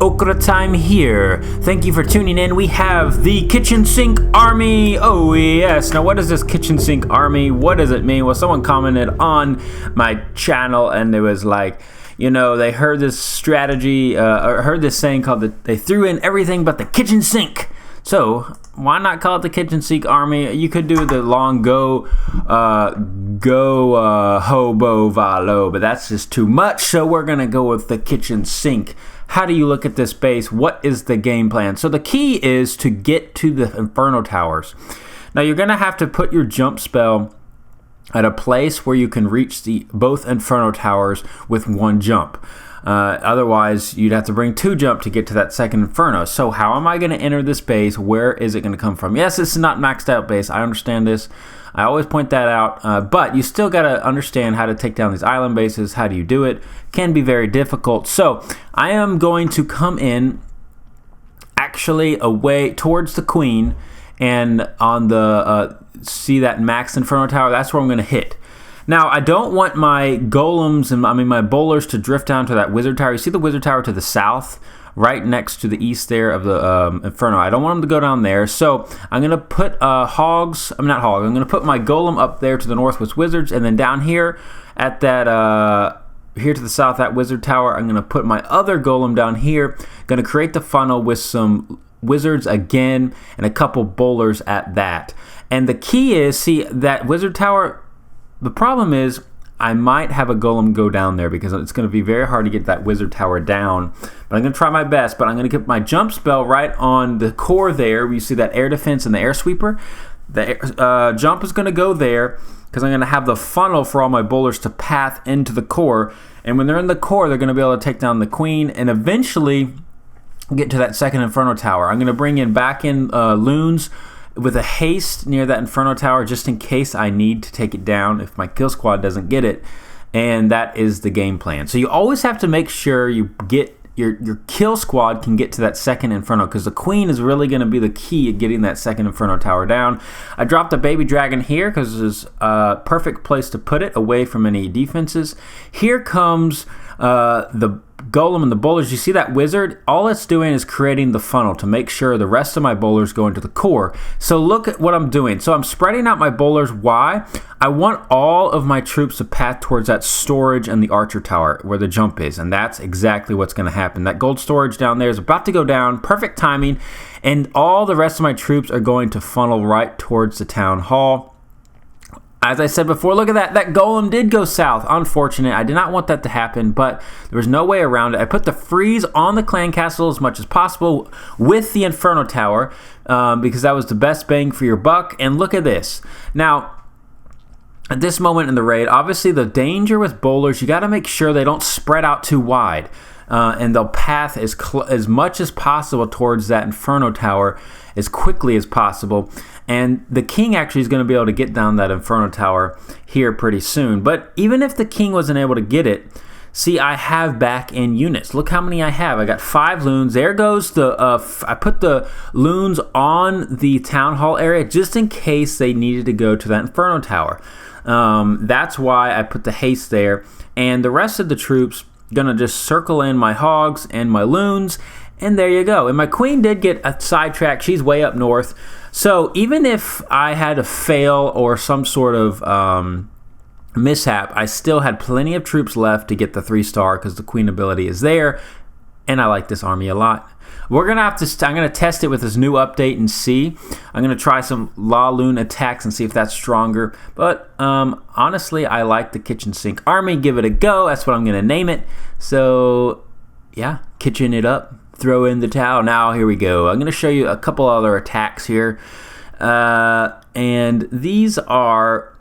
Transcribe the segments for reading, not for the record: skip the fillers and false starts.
Okra time here. Thank you for tuning in. We have the kitchen sink army. Oh yes. Now what is this kitchen sink army? What does it mean? Well, someone commented on my channel and it was like, you know, they heard this strategy, or heard this saying called they threw in everything but the kitchen sink. So why not call it the kitchen sink army? You could do the long GoHoBoVaLo, but that's just too much. So we're gonna go with the kitchen sink. How do you look at this base? What is the game plan? So the key is to get to the Inferno Towers. Now you're gonna have to put your jump spell at a place where you can reach both Inferno Towers with one jump. Otherwise, you'd have to bring two jump to get to that second Inferno. So how am I going to enter this base? Where is it going to come from? Yes, this is not maxed out base. I understand this. I always point that out. But you still got to understand how to take down these island bases. How do you do it? Can be very difficult. So I am going to come in actually away towards the queen, and on the see that max Inferno Tower, that's where I'm going to hit. Now, I don't want my golems and my bowlers to drift down to that wizard tower. You see the wizard tower to the south, right next to the east there of the Inferno. I don't want them to go down there. So I'm going to put I'm going to put my golem up there to the north with wizards, and then down here at that here to the south, that wizard tower, I'm going to put my other golem down here. Going to create the funnel with some wizards again and a couple bowlers at that. And the key is, see that wizard tower. The problem is I might have a golem go down there because it's going to be very hard to get that wizard tower down. But I'm going to try my best. But I'm going to get my jump spell right on the core there where you see that air defense and the air sweeper. The jump is going to go there because I'm going to have the funnel for all my bowlers to path into the core. And when they're in the core, they're going to be able to take down the queen and eventually get to that second Inferno Tower. I'm going to bring in back in loons with a haste near that Inferno Tower just in case I need to take it down if my kill squad doesn't get it. And that is the game plan. So you always have to make sure you get your kill squad can get to that second Inferno, because the queen is really going to be the key at getting that second Inferno Tower down. I dropped a baby dragon here because it's a perfect place to put it away from any defenses. Here comes the golem and the bowlers. You see that wizard? All it's doing is creating the funnel to make sure the rest of my bowlers go into the core. So look at what I'm doing. So I'm spreading out my bowlers. Why? I want all of my troops to path towards that storage and the archer tower where the jump is, and that's exactly what's going to happen. That gold storage down there is about to go down. Perfect timing. And all the rest of my troops are going to funnel right towards the town hall. As I said before, look at that. That golem did go south. Unfortunate. I did not want that to happen, but there was no way around it. I put the freeze on the clan castle as much as possible with the Inferno Tower because that was the best bang for your buck. And look at this. Now, at this moment in the raid, obviously the danger with bowlers, you got to make sure they don't spread out too wide. And they'll path as much as possible towards that Inferno Tower as quickly as possible. And the king actually is going to be able to get down that Inferno Tower here pretty soon. But even if the king wasn't able to get it, see, I have back in units. Look how many I have. I got 5 loons. There goes the, I put the loons on the town hall area just in case they needed to go to that Inferno Tower. That's why I put the haste there. And the rest of the troops gonna just circle in my hogs and my loons, and there you go. And my queen did get a sidetrack. She's way up north. So even if I had a fail or some sort of mishap, I still had plenty of troops left to get the 3-star because the queen ability is there, and I like this army a lot. We're gonna have to. I'm gonna test it with this new update and see. I'm gonna try some La Loon attacks and see if that's stronger. But honestly, I like the kitchen sink army. Give it a go. That's what I'm gonna name it. So yeah, kitchen it up. Throw in the towel. Now here we go. I'm gonna show you a couple other attacks here, and these are.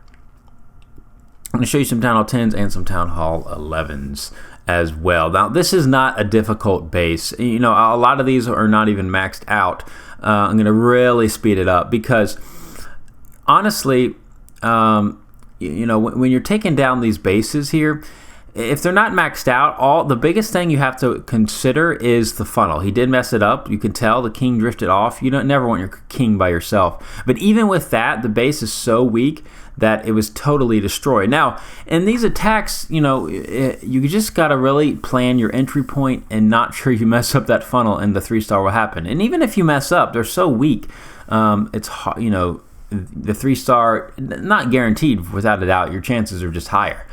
I'm gonna show you some Town Hall 10s and some Town Hall 11s. As well. Now, this is not a difficult base. You know, a lot of these are not even maxed out. I'm going to really speed it up because, honestly, you know, when you're taking down these bases here, if they're not maxed out, the biggest thing you have to consider is the funnel. He did mess it up. You can tell the king drifted off. You don't never want your king by yourself. But even with that, the base is so weak that it was totally destroyed. Now, in these attacks, you just got to really plan your entry point and not sure you mess up that funnel and the 3-star will happen. And even if you mess up, they're so weak. It's hard, the 3-star, not guaranteed, without a doubt. Your chances are just higher.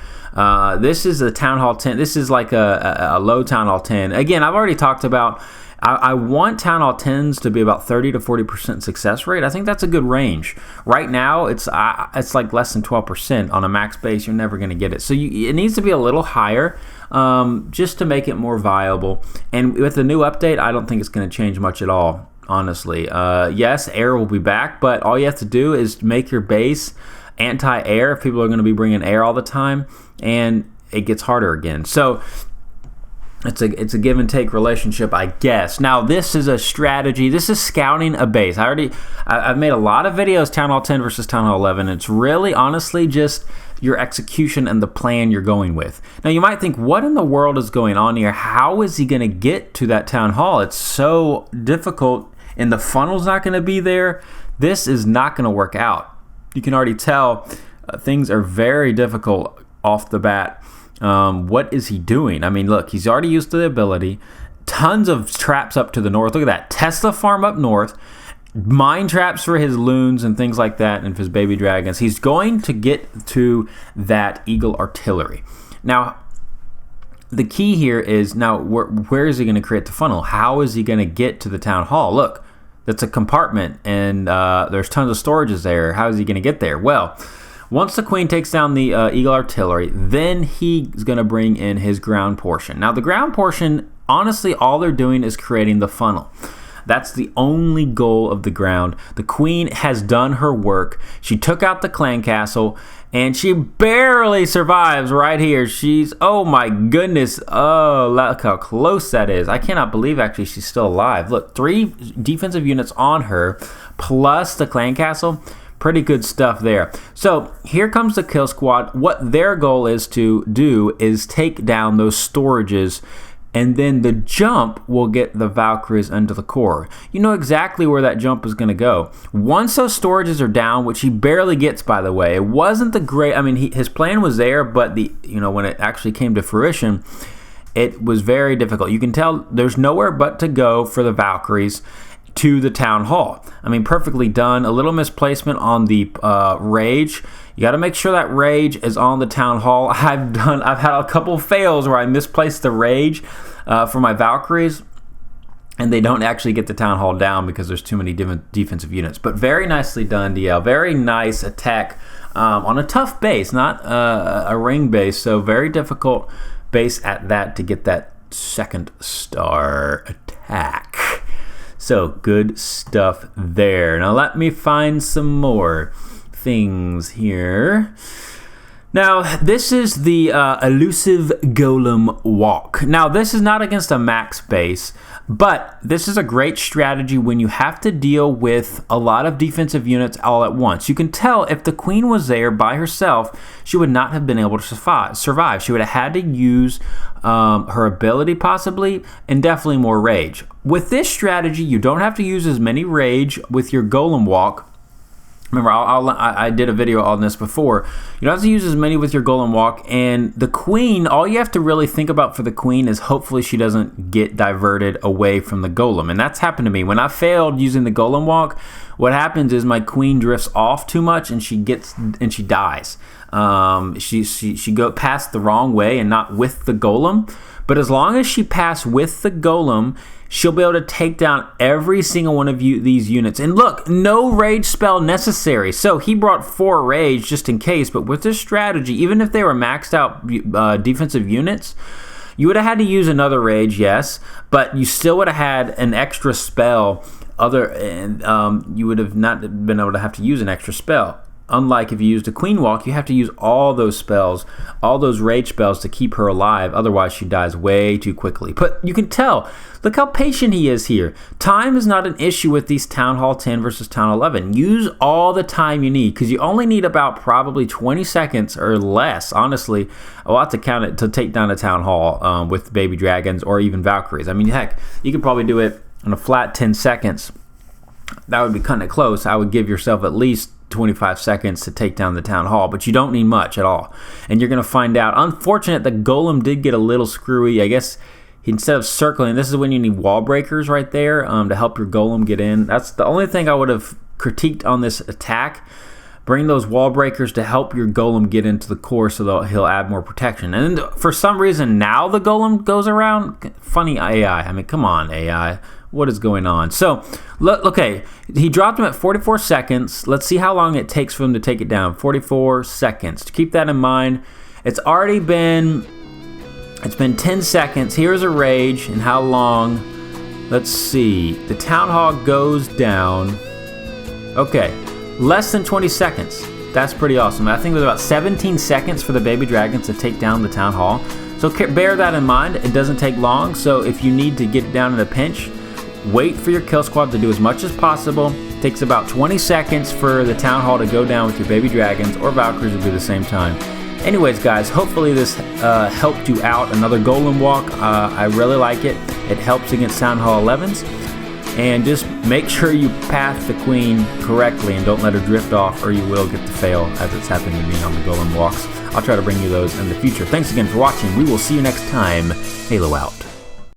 This is a Town Hall 10. This is like a low Town Hall 10. Again, I've already talked about, I want Town Hall 10s to be about 30 to 40% success rate. I think that's a good range. Right now, it's like less than 12% on a max base. You're never going to get it. So it needs to be a little higher just to make it more viable. And with the new update, I don't think it's going to change much at all, honestly. Yes, air will be back, but all you have to do is make your base anti-air if people are going to be bringing air all the time, and it gets harder again. So it's a give and take relationship, I guess. Now, this is a strategy. This is scouting a base. I've made a lot of videos, Town Hall 10 versus Town Hall 11. It's really, honestly, just your execution and the plan you're going with. Now, you might think, what in the world is going on here? How is he going to get to that Town Hall? It's so difficult, and the funnel's not going to be there. This is not going to work out. You can already tell things are very difficult off the bat. What is he doing? I mean, look, he's already used the ability. Tons of traps up to the north. Look at that. Tesla farm up north. Mine traps for his loons and things like that, and for his baby dragons. He's going to get to that eagle artillery. Now, the key here is, now, where is he going to create the funnel? How is he going to get to the town hall? Look, that's a compartment, and there's tons of storages there. How is he going to get there? Well, once the queen takes down the eagle artillery, then he's going to bring in his ground portion. Now, the ground portion, honestly, all they're doing is creating the funnel. That's the only goal of the ground. The queen has done her work. She took out the clan castle, and she barely survives right here. Oh my goodness. Oh, look how close that is. I cannot believe, actually, she's still alive. Look, 3 defensive units on her, plus the clan castle. Pretty good stuff there. So here comes the kill squad. What their goal is to do is take down those storages, and then the jump will get the Valkyries into the core. You know exactly where that jump is going to go. Once those storages are down, which he barely gets, by the way, it wasn't the great. I mean, his plan was there, but when it actually came to fruition, it was very difficult. You can tell there's nowhere but to go for the Valkyries to the town hall. I mean, perfectly done. A little misplacement on the rage. You got to make sure that rage is on the town hall. I've had a couple fails where I misplaced the rage for my Valkyries, and they don't actually get the town hall down because there's too many defensive units. But very nicely done, DL. Very nice attack on a tough base, not a ring base. So very difficult base at that to get that 2nd star attack. So good stuff there. Now let me find some more things here. Now, this is the elusive Golem walk. Now, this is not against a max base, but this is a great strategy when you have to deal with a lot of defensive units all at once. You can tell if the queen was there by herself, she would not have been able to survive. She would have had to use her ability possibly, and definitely more rage. With this strategy, you don't have to use as many rage with your Golem walk. Remember, I did a video on this before. You don't have to use as many with your Golem walk. And the queen, all you have to really think about for the queen is hopefully she doesn't get diverted away from the Golem. And that's happened to me. When I failed using the Golem walk, what happens is my queen drifts off too much and she dies. She go past the wrong way and not with the Golem. But as long as she passed with the Golem, she'll be able to take down every single one of these units. And look, no rage spell necessary. So he brought 4 rage just in case. But with this strategy, even if they were maxed out defensive units, you would have had to use another rage, yes. But you still would have had an extra spell. You would have not been able to have to use an extra spell. Unlike if you used a queen walk, you have to use all those spells, all those rage spells to keep her alive. Otherwise, she dies way too quickly. But you can tell, look how patient he is here. Time is not an issue with these Town Hall 10 versus Town Hall 11. Use all the time you need, because you only need about probably 20 seconds or less, honestly, a lot to count it to take down a Town Hall with baby dragons or even Valkyries. I mean, heck, you could probably do it in a flat 10 seconds. That would be kind of close. I would give yourself at least 25 seconds to take down the town hall, but you don't need much at all. And you're going to find out. Unfortunate, the golem did get a little screwy. I guess instead of circling, this is when you need wall breakers right there to help your golem get in. That's the only thing I would have critiqued on this attack. Bring those wall breakers to help your golem get into the core so that he'll add more protection. And for some reason, now the golem goes around. Funny AI. I mean, come on, AI. What is going on? So, okay, he dropped him at 44 seconds. Let's see how long it takes for him to take it down. 44 seconds. To keep that in mind, it's been 10 seconds. Here's a rage and how long. Let's see. The town hall goes down. Okay. Less than 20 seconds. That's pretty awesome. I think it was about 17 seconds for the baby dragons to take down the town hall. So bear that in mind. It doesn't take long. So if you need to get down in a pinch, wait for your kill squad to do as much as possible. It takes about 20 seconds for the town hall to go down with your baby dragons, or Valkyries will do the same time. Anyways, guys, hopefully this helped you out. Another golem walk. I really like it. It helps against town hall 11s. And just make sure you path the queen correctly and don't let her drift off, or you will get to fail, as it's happened to me on the golem walks. I'll try to bring you those in the future. Thanks again for watching. We will see you next time. Halo out.